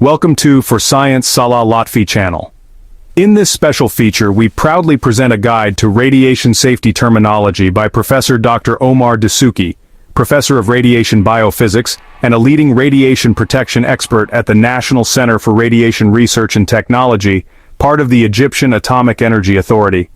Welcome to For Science Salah Lotfy channel. In this special feature, we proudly present a guide to radiation safety terminology by Professor Dr. Omar Desouky, Professor of Radiation Biophysics and a leading radiation protection expert at the National Center for Radiation Research and Technology, part of the Egyptian Atomic Energy Authority.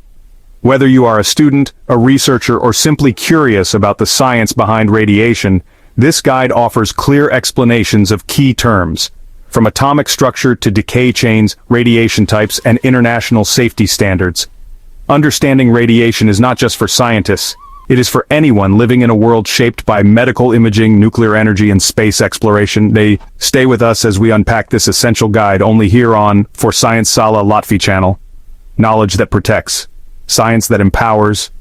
Whether you are a student, a researcher, or simply curious about the science behind radiation, this guide offers clear explanations of key terms, from atomic structure to decay chains, radiation types, and international safety standards. Understanding radiation is not just for scientists, it is for anyone living in a world shaped by medical imaging, nuclear energy, and space exploration. Stay with us as we unpack this essential guide only here on For Science Salah Lotfy channel. Knowledge that protects, science that empowers.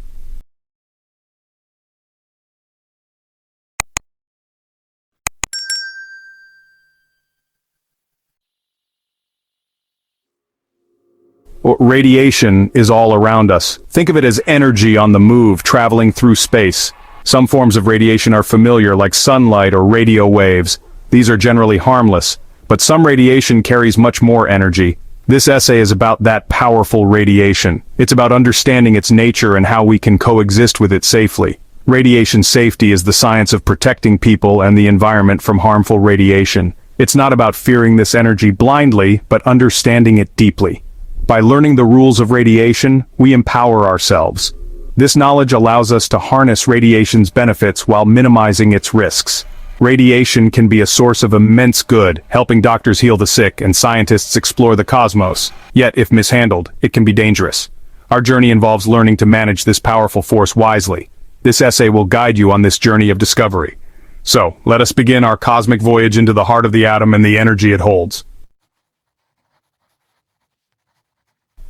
Radiation is all around us. Think of it as energy on the move, traveling through space. Some forms of radiation are familiar, like sunlight or radio waves. These are generally harmless, but some radiation carries much more energy. This essay is about that powerful radiation. It's about understanding its nature and how we can coexist with it safely. Radiation safety is the science of protecting people and the environment from harmful radiation. It's not about fearing this energy blindly, but understanding it deeply. By learning the rules of radiation, we empower ourselves. This knowledge allows us to harness radiation's benefits while minimizing its risks. Radiation can be a source of immense good, helping doctors heal the sick and scientists explore the cosmos. Yet, if mishandled, it can be dangerous. Our journey involves learning to manage this powerful force wisely. This essay will guide you on this journey of discovery. So, let us begin our cosmic voyage into the heart of the atom and the energy it holds.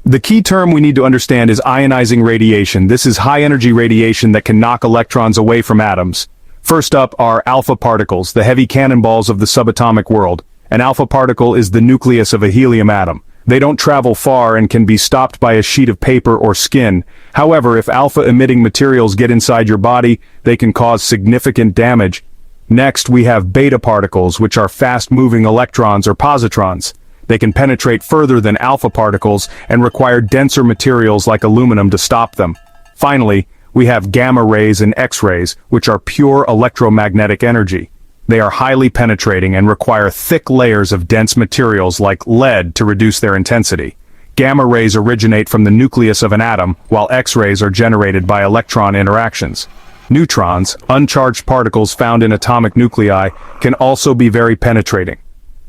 The key term we need to understand is ionizing radiation. This is high-energy radiation that can knock electrons away from atoms. First up are alpha particles, the heavy cannonballs of the subatomic world. An alpha particle is the nucleus of a helium atom. They don't travel far and can be stopped by a sheet of paper or skin. However, if alpha-emitting materials get inside your body, they can cause significant damage. Next, we have beta particles, which are fast-moving electrons or positrons. They can penetrate further than alpha particles and require denser materials like aluminum to stop them. Finally, we have gamma rays and X-rays, which are pure electromagnetic energy. They are highly penetrating and require thick layers of dense materials like lead to reduce their intensity. Gamma rays originate from the nucleus of an atom, while X-rays are generated by electron interactions. Neutrons, uncharged particles found in atomic nuclei, can also be very penetrating.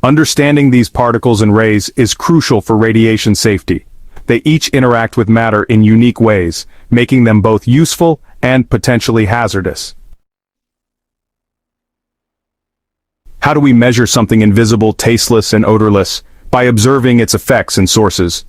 Understanding these particles and rays is crucial for radiation safety. They each interact with matter in unique ways, making them both useful and potentially hazardous. How do we measure something invisible, tasteless, and odorless? By observing its effects and sources.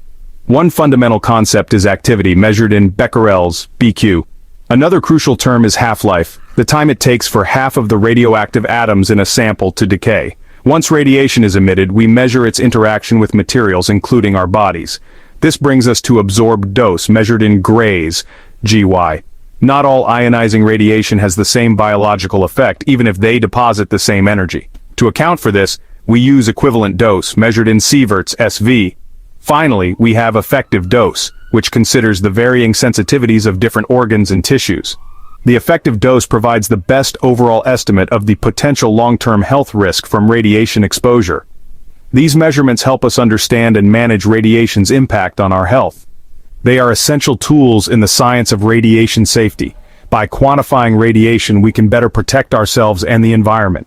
One fundamental concept is activity, measured in becquerels, BQ. Another crucial term is half-life, the time it takes for half of the radioactive atoms in a sample to decay. Once radiation is emitted, we measure its interaction with materials, including our bodies. This brings us to absorbed dose, measured in grays, GY. Not all ionizing radiation has the same biological effect, even if they deposit the same energy. To account for this, we use equivalent dose, measured in sieverts, SV. Finally, we have effective dose, which considers the varying sensitivities of different organs and tissues. The effective dose provides the best overall estimate of the potential long-term health risk from radiation exposure. These measurements help us understand and manage radiation's impact on our health. They are essential tools in the science of radiation safety. By quantifying radiation, we can better protect ourselves and the environment.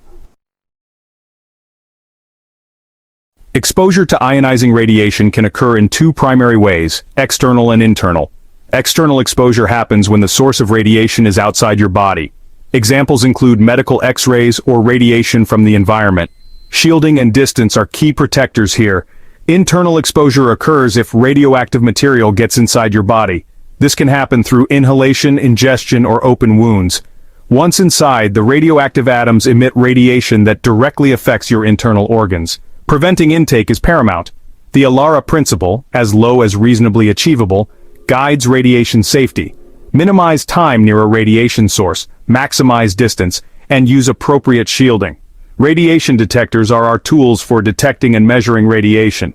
Exposure to ionizing radiation can occur in two primary ways, external and internal. External exposure happens when the source of radiation is outside your body. Examples include medical X-rays or radiation from the environment. Shielding and distance are key protectors here. Internal exposure occurs if radioactive material gets inside your body. This can happen through inhalation, ingestion, or open wounds. Once inside, the radioactive atoms emit radiation that directly affects your internal organs. Preventing intake is paramount. The ALARA principle, as low as reasonably achievable, guides radiation safety. Minimize time near a radiation source, maximize distance, and use appropriate shielding. Radiation detectors are our tools for detecting and measuring radiation.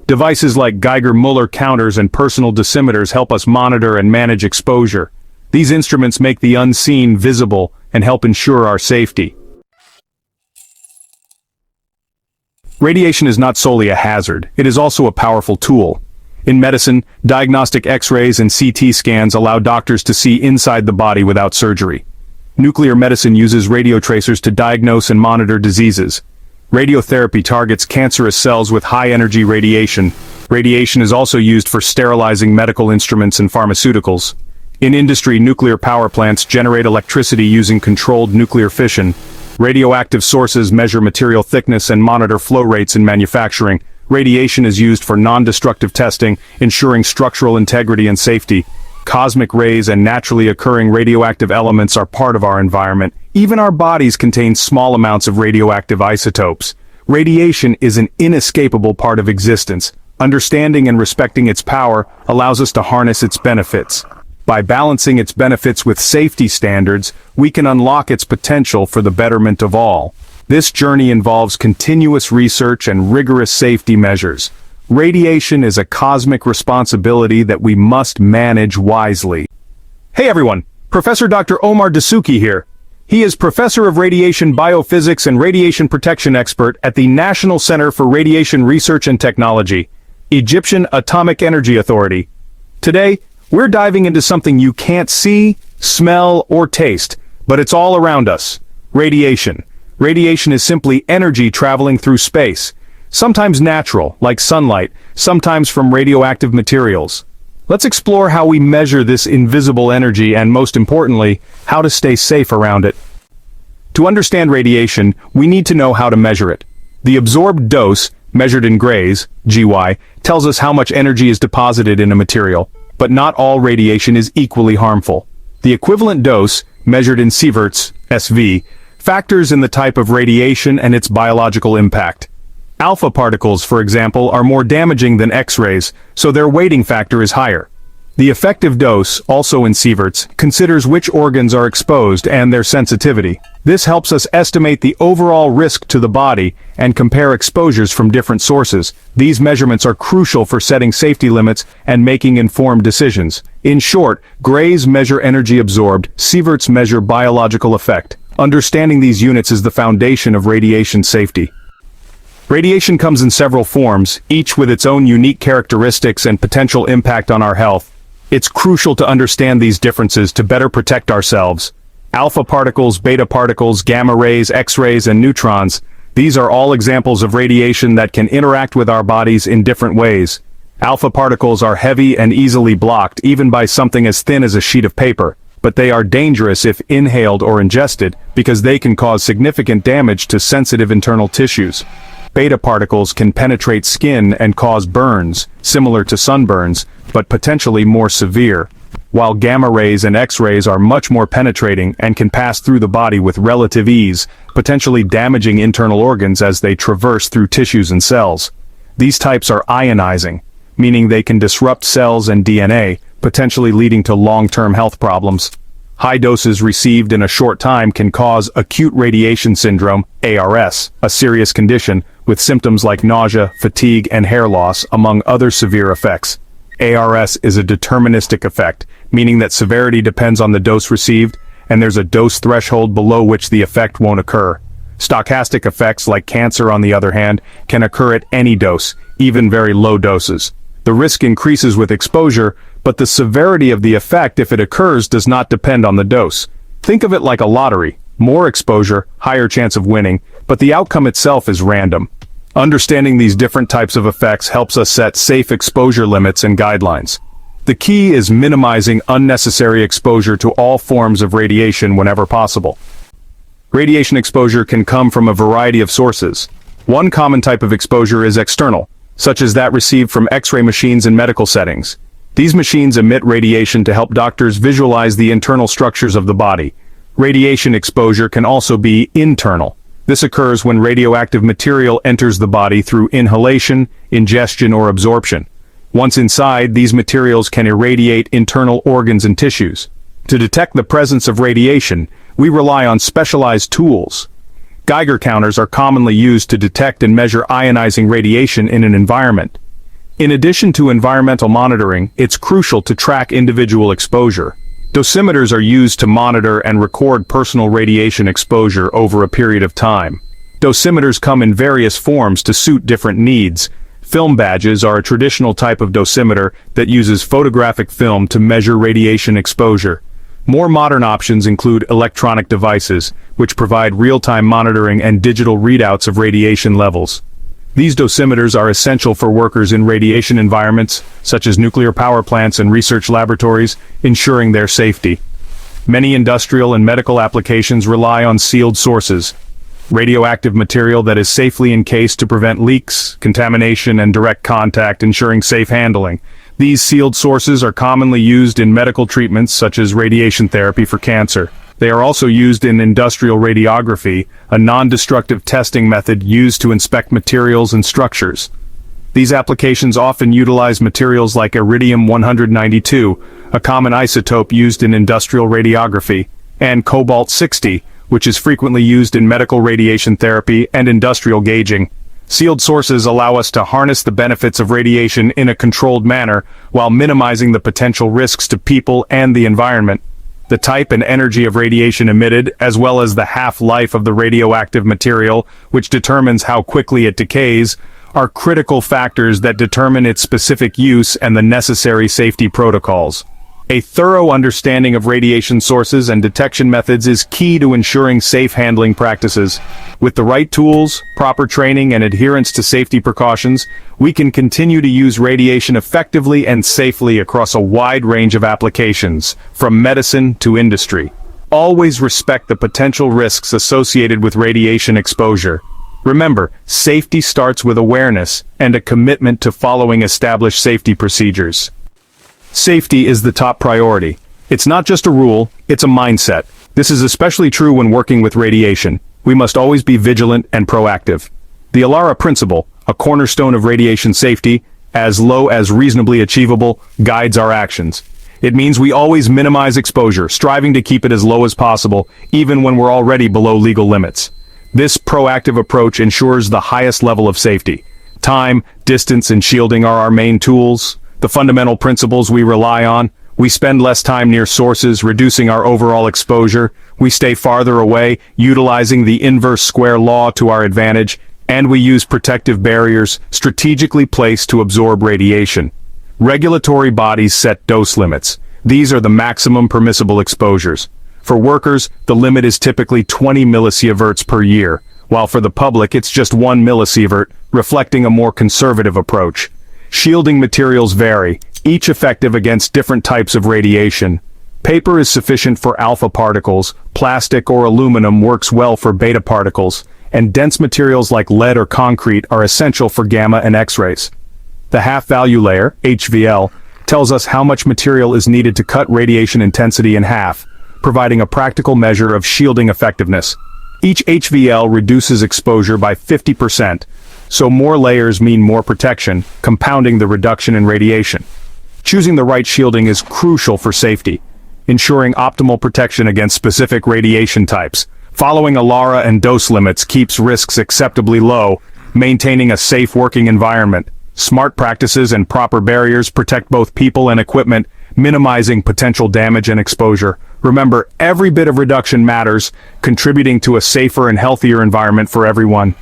Devices like Geiger-Müller counters and personal dosimeters help us monitor and manage exposure. These instruments make the unseen visible and help ensure our safety. Radiation is not solely a hazard, it is also a powerful tool. In medicine, diagnostic X-rays and CT scans allow doctors to see inside the body without surgery. Nuclear medicine uses radiotracers to diagnose and monitor diseases. Radiotherapy targets cancerous cells with high-energy radiation. Radiation is also used for sterilizing medical instruments and pharmaceuticals. In industry, nuclear power plants generate electricity using controlled nuclear fission. Radioactive sources measure material thickness and monitor flow rates in manufacturing. Radiation is used for non-destructive testing, ensuring structural integrity and safety. Cosmic rays and naturally occurring radioactive elements are part of our environment. Even our bodies contain small amounts of radioactive isotopes. Radiation is an inescapable part of existence. Understanding and respecting its power allows us to harness its benefits. By balancing its benefits with safety standards, we can unlock its potential for the betterment of all. This journey involves continuous research and rigorous safety measures. Radiation is a cosmic responsibility that we must manage wisely. Hey everyone, Professor Dr. Omar Desouky here. He is Professor of Radiation Biophysics and Radiation Protection Expert at the National Center for Radiation Research and Technology, Egyptian Atomic Energy Authority. Today, we're diving into something you can't see, smell, or taste, but it's all around us. Radiation. Radiation is simply energy traveling through space. Sometimes natural, like sunlight, sometimes from radioactive materials. Let's explore how we measure this invisible energy and, most importantly, how to stay safe around it. To understand radiation, we need to know how to measure it. The absorbed dose, measured in grays, GY, tells us how much energy is deposited in a material, but not all radiation is equally harmful. The equivalent dose, measured in sieverts, SV, factors in the type of radiation and its biological impact. Alpha particles, for example, are more damaging than X-rays, so their weighting factor is higher. The effective dose, also in sieverts, considers which organs are exposed and their sensitivity. This helps us estimate the overall risk to the body and compare exposures from different sources. These measurements are crucial for setting safety limits and making informed decisions. In short, grays measure energy absorbed, sieverts measure biological effect. Understanding these units is the foundation of radiation safety. Radiation comes in several forms, each with its own unique characteristics and potential impact on our health. It's crucial to understand these differences to better protect ourselves. Alpha particles, beta particles, gamma rays, X-rays, and neutrons. These are all examples of radiation that can interact with our bodies in different ways. Alpha particles are heavy and easily blocked, even by something as thin as a sheet of paper. But they are dangerous if inhaled or ingested, because they can cause significant damage to sensitive internal tissues. Beta particles can penetrate skin and cause burns, similar to sunburns, but potentially more severe, while gamma rays and X-rays are much more penetrating and can pass through the body with relative ease, potentially damaging internal organs as they traverse through tissues and cells. These types are ionizing, meaning they can disrupt cells and DNA, potentially leading to long-term health problems. High doses received in a short time can cause acute radiation syndrome, ARS, a serious condition, with symptoms like nausea, fatigue, and hair loss, among other severe effects. ARS is a deterministic effect, meaning that severity depends on the dose received, and there's a dose threshold below which the effect won't occur. Stochastic effects like cancer, on the other hand, can occur at any dose, even very low doses. The risk increases with exposure, but the severity of the effect, if it occurs, does not depend on the dose. Think of it like a lottery. More exposure, higher chance of winning, but the outcome itself is random. Understanding these different types of effects helps us set safe exposure limits and guidelines. The key is minimizing unnecessary exposure to all forms of radiation whenever possible. Radiation exposure can come from a variety of sources. One common type of exposure is external, such as that received from X-ray machines in medical settings. These machines emit radiation to help doctors visualize the internal structures of the body. Radiation exposure can also be internal. This occurs when radioactive material enters the body through inhalation, ingestion, or absorption. Once inside, these materials can irradiate internal organs and tissues. To detect the presence of radiation, we rely on specialized tools. Geiger counters are commonly used to detect and measure ionizing radiation in an environment. In addition to environmental monitoring, it's crucial to track individual exposure. Dosimeters are used to monitor and record personal radiation exposure over a period of time. Dosimeters come in various forms to suit different needs. Film badges are a traditional type of dosimeter that uses photographic film to measure radiation exposure. More modern options include electronic devices, which provide real-time monitoring and digital readouts of radiation levels. These dosimeters are essential for workers in radiation environments, such as nuclear power plants and research laboratories, ensuring their safety. Many industrial and medical applications rely on sealed sources, radioactive material that is safely encased to prevent leaks, contamination, and direct contact, ensuring safe handling. These sealed sources are commonly used in medical treatments such as radiation therapy for cancer. They are also used in industrial radiography, a non-destructive testing method used to inspect materials and structures. These applications often utilize materials like iridium-192, a common isotope used in industrial radiography, and cobalt-60, which is frequently used in medical radiation therapy and industrial gauging. Sealed sources allow us to harness the benefits of radiation in a controlled manner while minimizing the potential risks to people and the environment. The type and energy of radiation emitted, as well as the half-life of the radioactive material, which determines how quickly it decays, are critical factors that determine its specific use and the necessary safety protocols. A thorough understanding of radiation sources and detection methods is key to ensuring safe handling practices. With the right tools, proper training, and adherence to safety precautions, we can continue to use radiation effectively and safely across a wide range of applications, from medicine to industry. Always respect the potential risks associated with radiation exposure. Remember, safety starts with awareness and a commitment to following established safety procedures. Safety is the top priority. It's not just a rule, it's a mindset. This is especially true when working with radiation. We must always be vigilant and proactive. The ALARA principle, a cornerstone of radiation safety, as low as reasonably achievable, guides our actions. It means we always minimize exposure, striving to keep it as low as possible, even when we're already below legal limits. This proactive approach ensures the highest level of safety. Time, distance, and shielding are our main tools. The fundamental principles we rely on: we spend less time near sources, reducing our overall exposure; we stay farther away, utilizing the inverse square law to our advantage; and we use protective barriers, strategically placed to absorb radiation. Regulatory bodies set dose limits. These are the maximum permissible exposures. For workers, the limit is typically 20 millisieverts per year, while for the public it's just 1 millisievert, reflecting a more conservative approach. Shielding materials vary, each effective against different types of radiation. Paper is sufficient for alpha particles, plastic or aluminum works well for beta particles, and dense materials like lead or concrete are essential for gamma and X-rays. The half-value layer, HVL, tells us how much material is needed to cut radiation intensity in half, providing a practical measure of shielding effectiveness. Each HVL reduces exposure by 50%, so more layers mean more protection, compounding the reduction in radiation. Choosing the right shielding is crucial for safety, ensuring optimal protection against specific radiation types. Following ALARA and dose limits keeps risks acceptably low, maintaining a safe working environment. Smart practices and proper barriers protect both people and equipment, minimizing potential damage and exposure. Remember, every bit of reduction matters, contributing to a safer and healthier environment for everyone.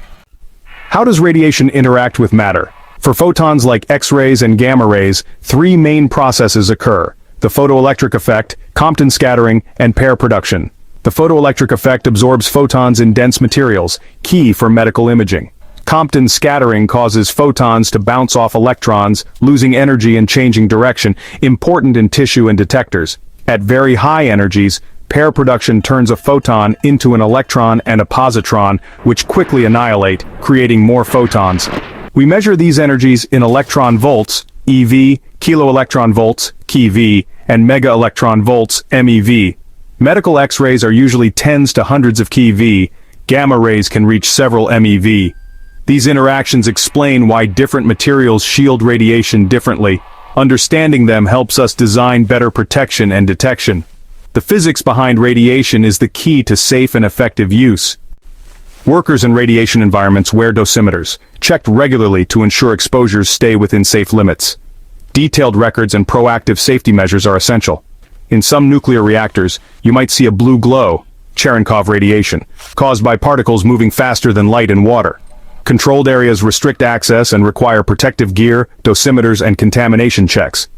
How does radiation interact with matter? For photons like X-rays and gamma rays, three main processes occur: the photoelectric effect, Compton scattering, and pair production. The photoelectric effect absorbs photons in dense materials, key for medical imaging. Compton scattering causes photons to bounce off electrons, losing energy and changing direction, important in tissue and detectors. At very high energies, pair production turns a photon into an electron and a positron, which quickly annihilate, creating more photons. We measure these energies in electron volts, EV, kiloelectron volts, keV, and mega-electron volts, MeV. Medical X-rays are usually tens to hundreds of keV. Gamma rays can reach several MeV. These interactions explain why different materials shield radiation differently. Understanding them helps us design better protection and detection. The physics behind radiation is the key to safe and effective use. Workers in radiation environments wear dosimeters, checked regularly to ensure exposures stay within safe limits. Detailed records and proactive safety measures are essential. In some nuclear reactors, you might see a blue glow, Cherenkov radiation, caused by particles moving faster than light in water. Controlled areas restrict access and require protective gear, dosimeters, and contamination checks.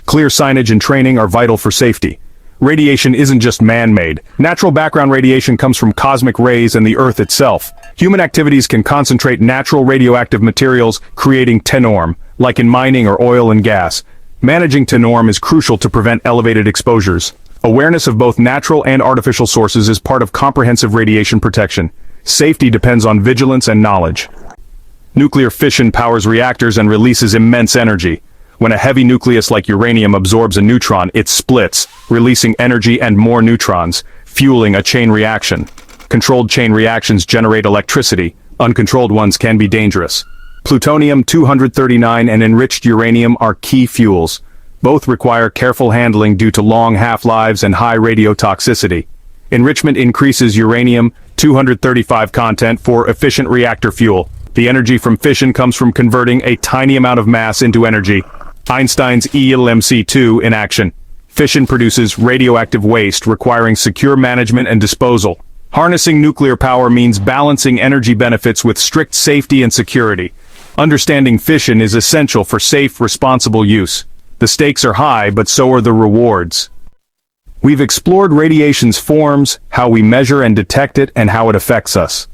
Clear signage and training are vital for safety. Radiation isn't just man-made. Natural background radiation comes from cosmic rays and the Earth itself. Human activities can concentrate natural radioactive materials, creating tenorm, like in mining or oil and gas. Managing tenorm is crucial to prevent elevated exposures. Awareness of both natural and artificial sources is part of comprehensive radiation protection. Safety depends on vigilance and knowledge. Nuclear fission powers reactors and releases immense energy. When a heavy nucleus like uranium absorbs a neutron, it splits, releasing energy and more neutrons, fueling a chain reaction. Controlled chain reactions generate electricity. Uncontrolled ones can be dangerous. Plutonium-239 and enriched uranium are key fuels. Both require careful handling due to long half-lives and high radiotoxicity. Enrichment increases uranium-235 content for efficient reactor fuel. The energy from fission comes from converting a tiny amount of mass into energy. Einstein's ELMC2 in action. Fission produces radioactive waste requiring secure management and disposal. Harnessing nuclear power means balancing energy benefits with strict safety and security. Understanding fission is essential for safe, responsible use. The stakes are high, but so are the rewards. We've explored radiation's forms, how we measure and detect it, and how it affects us.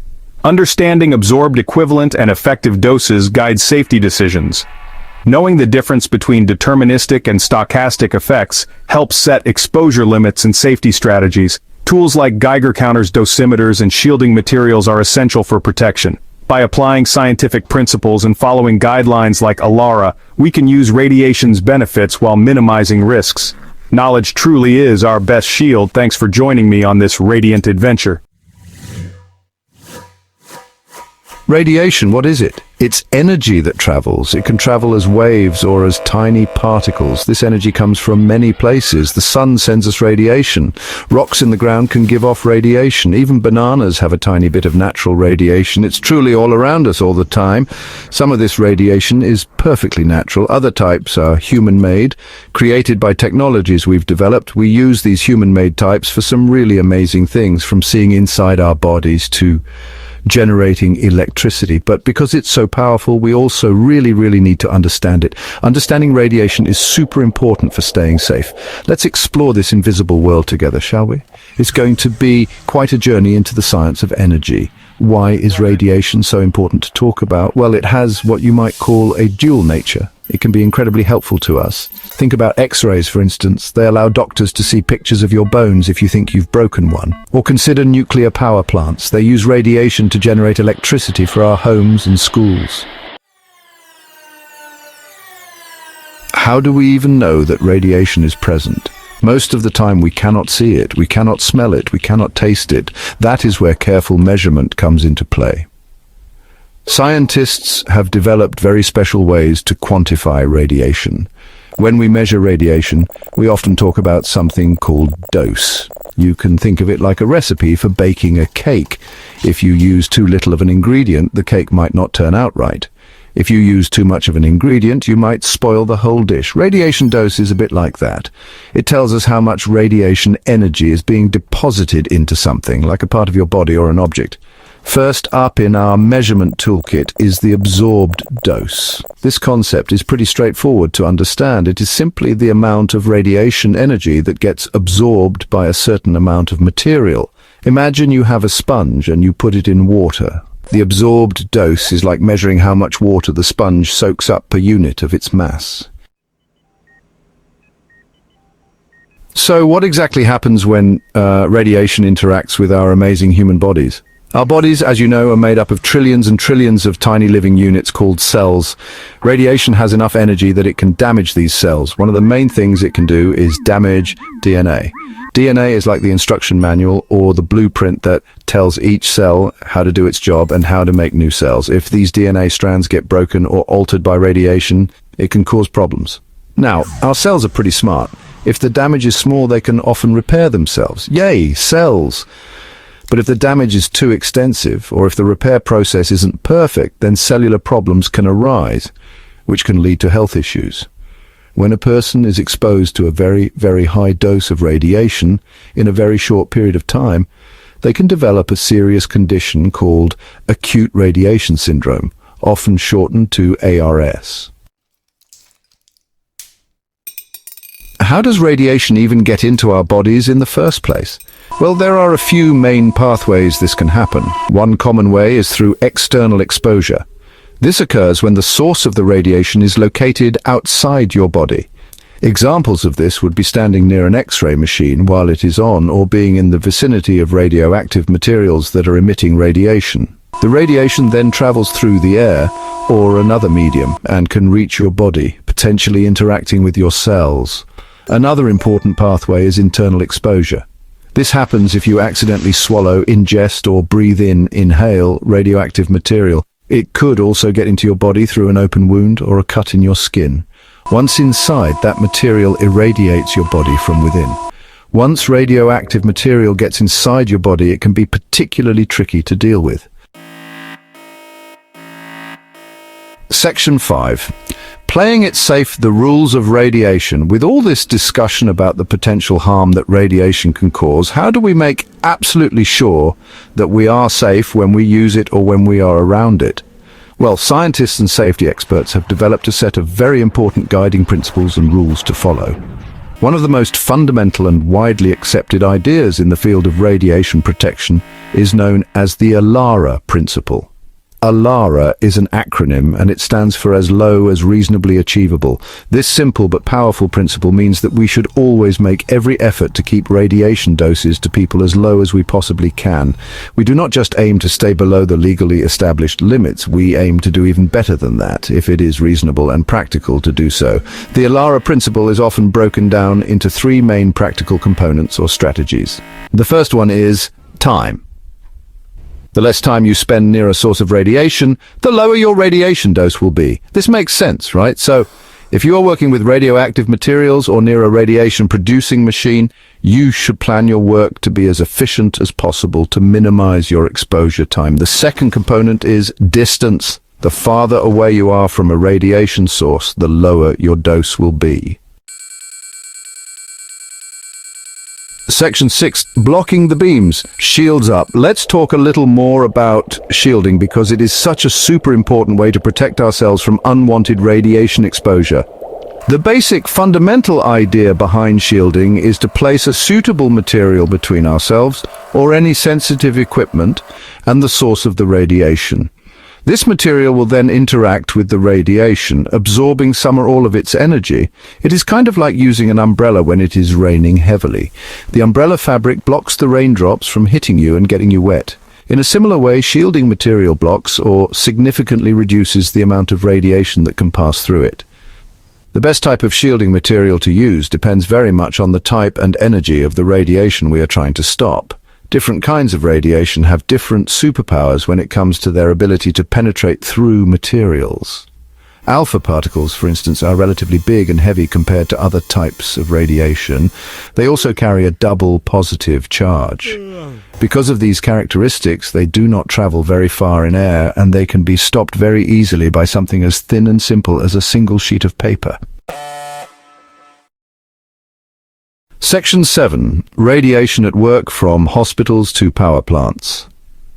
Understanding absorbed equivalent and effective doses guides safety decisions. Knowing the difference between deterministic and stochastic effects helps set exposure limits and safety strategies. Tools like Geiger counters, dosimeters, and shielding materials are essential for protection. By applying scientific principles and following guidelines like ALARA, we can use radiation's benefits while minimizing risks. Knowledge truly is our best shield. Thanks for joining me on this radiant adventure. Radiation, what is it? It's energy that travels. It can travel as waves or as tiny particles. This energy comes from many places. The sun sends us radiation. Rocks in the ground can give off radiation. Even bananas have a tiny bit of natural radiation. It's truly all around us all the time. Some of this radiation is perfectly natural. Other types are human-made, created by technologies we've developed. We use these human-made types for some really amazing things, from seeing inside our bodies to generating electricity. But because it's so powerful, we also really need to understand it. Understanding radiation is super important for staying safe. Let's explore this invisible world together, shall we? It's going to be quite a journey into the science of energy. Why is radiation so important to talk about? Well, it has what you might call a dual nature. It can be incredibly helpful to us. Think about X-rays, for instance. They allow doctors to see pictures of your bones if you think you've broken one. Or consider nuclear power plants. They use radiation to generate electricity for our homes and schools. How do we even know that radiation is present? Most of the time we cannot see it, we cannot smell it, we cannot taste it. That is where careful measurement comes into play. Scientists have developed very special ways to quantify radiation. When we measure radiation, we often talk about something called dose. You can think of it like a recipe for baking a cake. If you use too little of an ingredient, the cake might not turn out right. If you use too much of an ingredient, you might spoil the whole dish. Radiation dose is a bit like that. It tells us how much radiation energy is being deposited into something, like a part of your body or an object. First up in our measurement toolkit is the absorbed dose. This concept is pretty straightforward to understand. It is simply the amount of radiation energy that gets absorbed by a certain amount of material. Imagine you have a sponge and you put it in water. The absorbed dose is like measuring how much water the sponge soaks up per unit of its mass. So what exactly happens when radiation interacts with our amazing human bodies? Our bodies, as you know, are made up of trillions and trillions of tiny living units called cells. Radiation has enough energy that it can damage these cells. One of the main things it can do is damage DNA. DNA is like the instruction manual or the blueprint that tells each cell how to do its job and how to make new cells. If these DNA strands get broken or altered by radiation, it can cause problems. Now, our cells are pretty smart. If the damage is small, they can often repair themselves. Yay, cells! But if the damage is too extensive, or if the repair process isn't perfect, then cellular problems can arise, which can lead to health issues. When a person is exposed to a very, very high dose of radiation in a very short period of time, they can develop a serious condition called acute radiation syndrome, often shortened to ARS. How does radiation even get into our bodies in the first place? Well, there are a few main pathways this can happen. One common way is through external exposure. This occurs when the source of the radiation is located outside your body. Examples of this would be standing near an X-ray machine while it is on, or being in the vicinity of radioactive materials that are emitting radiation. The radiation then travels through the air or another medium and can reach your body, potentially interacting with your cells. Another important pathway is internal exposure. This happens if you accidentally swallow, ingest, or breathe in, inhale radioactive material. It could also get into your body through an open wound or a cut in your skin. Once inside, that material irradiates your body from within. Once radioactive material gets inside your body, it can be particularly tricky to deal with. Section 5. Playing it safe, the rules of radiation. With all this discussion about the potential harm that radiation can cause, how do we make absolutely sure that we are safe when we use it or when we are around it? Well, scientists and safety experts have developed a set of very important guiding principles and rules to follow. One of the most fundamental and widely accepted ideas in the field of radiation protection is known as the ALARA principle. ALARA is an acronym, and it stands for as low as reasonably achievable. This simple but powerful principle means that we should always make every effort to keep radiation doses to people as low as we possibly can. We do not just aim to stay below the legally established limits, we aim to do even better than that, if it is reasonable and practical to do so. The ALARA principle is often broken down into three main practical components or strategies. The first one is time. The less time you spend near a source of radiation, the lower your radiation dose will be. This makes sense, right? So, if you are working with radioactive materials or near a radiation-producing machine, you should plan your work to be as efficient as possible to minimize your exposure time. The second component is distance. The farther away you are from a radiation source, the lower your dose will be. Section 6, blocking the beams. Shields up. Let's talk a little more about shielding because it is such a super important way to protect ourselves from unwanted radiation exposure. The basic fundamental idea behind shielding is to place a suitable material between ourselves or any sensitive equipment and the source of the radiation. This material will then interact with the radiation, absorbing some or all of its energy. It is kind of like using an umbrella when it is raining heavily. The umbrella fabric blocks the raindrops from hitting you and getting you wet. In a similar way, shielding material blocks or significantly reduces the amount of radiation that can pass through it. The best type of shielding material to use depends very much on the type and energy of the radiation we are trying to stop. Different kinds of radiation have different superpowers when it comes to their ability to penetrate through materials. Alpha particles, for instance, are relatively big and heavy compared to other types of radiation. They also carry a double positive charge. Because of these characteristics, they do not travel very far in air, and they can be stopped very easily by something as thin and simple as a single sheet of paper. Section 7. Radiation at work, from hospitals to power plants.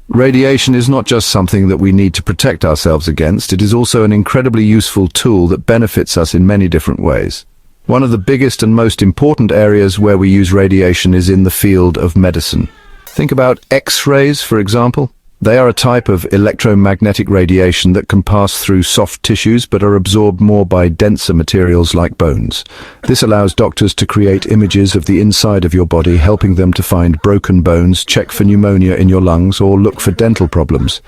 Radiation is not just something that we need to protect ourselves against, it is also an incredibly useful tool that benefits us in many different ways. One of the biggest and most important areas where we use radiation is in the field of medicine. Think about X-rays, for example. They are a type of electromagnetic radiation that can pass through soft tissues but are absorbed more by denser materials like bones. This allows doctors to create images of the inside of your body, helping them to find broken bones, check for pneumonia in your lungs, or look for dental problems.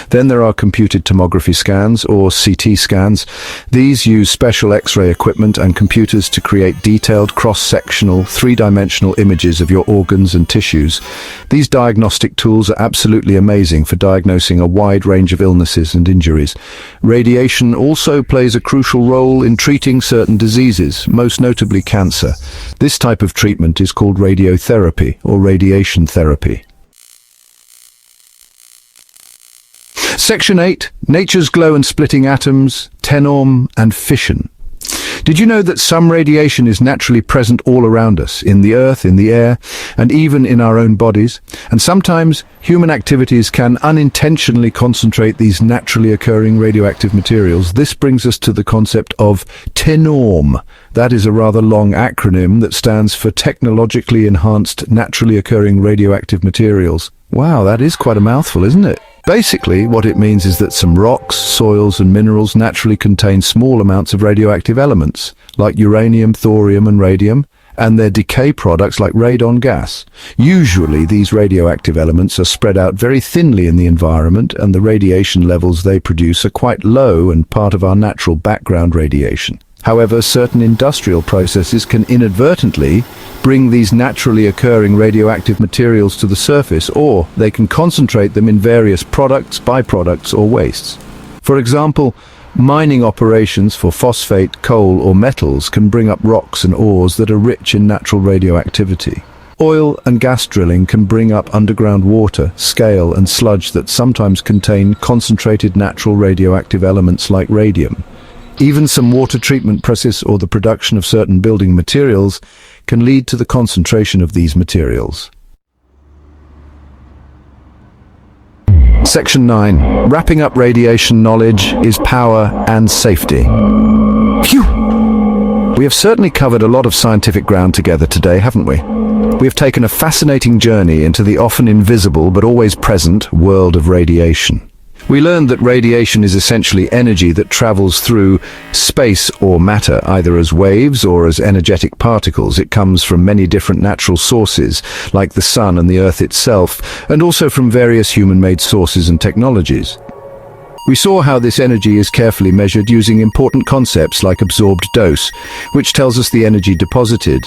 Then there are computed tomography scans, or CT scans. These use special X-ray equipment and computers to create detailed cross-sectional, three-dimensional images of your organs and tissues. These diagnostic tools are absolutely amazing for diagnosing a wide range of illnesses and injuries. Radiation also plays a crucial role in treating certain diseases, most notably cancer. This type of treatment is called radiotherapy or radiation therapy. Section 8, nature's glow and splitting atoms, tenorm and fission. Did you know that some radiation is naturally present all around us, in the earth, in the air, and even in our own bodies? And sometimes human activities can unintentionally concentrate these naturally occurring radioactive materials. This brings us to the concept of tenorm. That is a rather long acronym that stands for Technologically Enhanced Naturally Occurring Radioactive Materials. Wow, that is quite a mouthful, isn't it? Basically, what it means is that some rocks, soils and minerals naturally contain small amounts of radioactive elements, like uranium, thorium and radium, and their decay products like radon gas. Usually, these radioactive elements are spread out very thinly in the environment, and the radiation levels they produce are quite low and part of our natural background radiation. However, certain industrial processes can inadvertently bring these naturally occurring radioactive materials to the surface, or they can concentrate them in various products, byproducts, or wastes. For example, mining operations for phosphate, coal, or metals can bring up rocks and ores that are rich in natural radioactivity. Oil and gas drilling can bring up underground water, scale, and sludge that sometimes contain concentrated natural radioactive elements like radium. Even some water treatment process or the production of certain building materials can lead to the concentration of these materials. Section 9. Wrapping up radiation knowledge is power and safety. Phew! We have certainly covered a lot of scientific ground together today, haven't we? We have taken a fascinating journey into the often invisible but always present world of radiation. We learned that radiation is essentially energy that travels through space or matter, either as waves or as energetic particles. It comes from many different natural sources, like the sun and the earth itself, and also from various human-made sources and technologies. We saw how this energy is carefully measured using important concepts like absorbed dose, which tells us the energy deposited,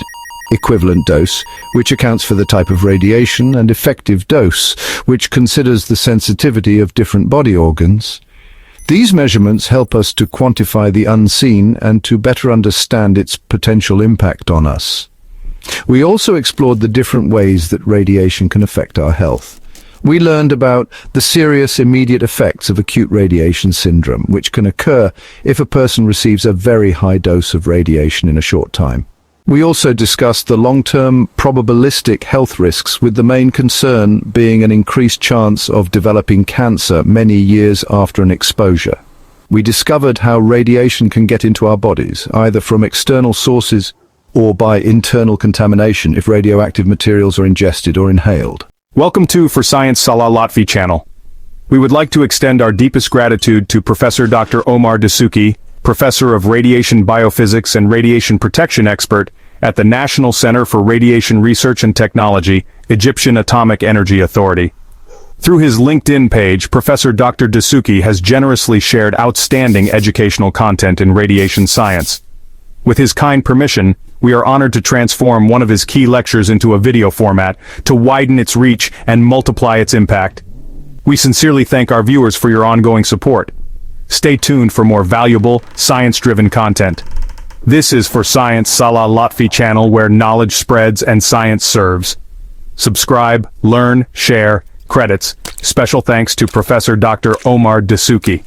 equivalent dose, which accounts for the type of radiation, and effective dose, which considers the sensitivity of different body organs. These measurements help us to quantify the unseen and to better understand its potential impact on us. We also explored the different ways that radiation can affect our health. We learned about the serious immediate effects of acute radiation syndrome, which can occur if a person receives a very high dose of radiation in a short time. We also discussed the long-term probabilistic health risks, with the main concern being an increased chance of developing cancer many years after an exposure. We discovered how radiation can get into our bodies, either from external sources or by internal contamination if radioactive materials are ingested or inhaled. Welcome to For Science Salah Lotfy channel. We would like to extend our deepest gratitude to Professor Dr. Omar Desouky, Professor of Radiation Biophysics and Radiation Protection Expert at the National Center for Radiation Research and Technology, Egyptian Atomic Energy Authority. Through his LinkedIn page, Professor Dr. Desouky has generously shared outstanding educational content in radiation science. With his kind permission, we are honored to transform one of his key lectures into a video format to widen its reach and multiply its impact. We sincerely thank our viewers for your ongoing support. Stay tuned for more valuable, science-driven content. This is For Science Salah Lotfy channel, where knowledge spreads and science serves. Subscribe, learn, share, credits. Special thanks to Professor Dr. Omar Desouky.